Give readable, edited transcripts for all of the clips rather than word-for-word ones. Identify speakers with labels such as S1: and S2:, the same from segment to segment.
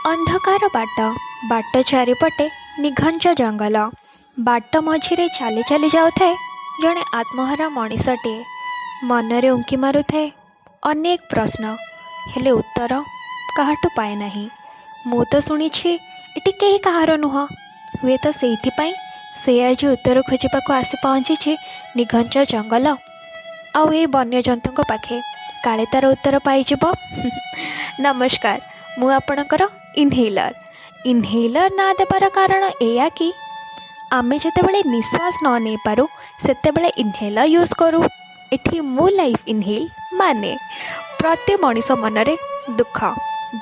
S1: अंधकार बाट बाट चारिपटे निघंच जंगल बाट मझिरे चली चली जाउथाए जड़े आत्महरा मनीषटे मनरे उंकी मारुथाए अनेक प्रश्न हेले उत्तर काहाटू पाए नाही। मु तो शुणिछि एटी केही कहार नुह हुए तो सेइथिपाई से आज उत्तर खोजिबाको आसी पहुँची निघंच जंगल आउ ए वन्यजंतु पाखे काले तार उत्तर पाइजिब। नमस्कार, मु आपणकर इनहेलर ना देवार कारण एया कि आमे जेतेबेले निश्वास न नहीं पारू सेतेबेले इनहेलर यूज करूँ। एठी मु लाइफ इनहेल माने प्रति मनीष मनरे दुख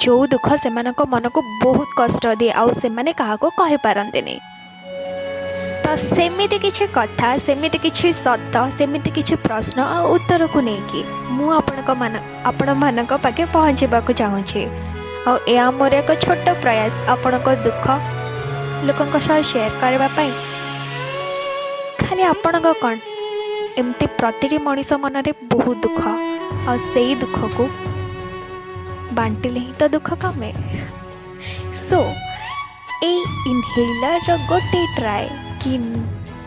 S1: जो दुख से मन को बहुत कष्ट दिए आउ से माने काहाको कहि पारंतिनी। तो सेमिति किछि कथा सेमिति किछि सत्य सेमिति किछि प्रश्न आ उत्तर को लेकिन मु आपण मानक पाखे पहुँचवाक चाहूँगी। और यह मोर एक छोट प्रयास आपण को दुख लोकों सह शेयर करने खाली आपण कौन एमती प्रति मनीष मनरे बहुत दुख और से दुख को बांटिले ही तो दुख कमे। सो ए इनहेलर गोटे ट्राए कि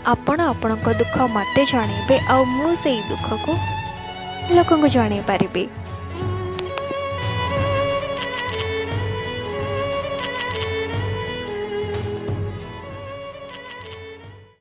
S1: आपण को दुख मते जणेबे आ मु से दुख को लोकों को जणे पारिबे।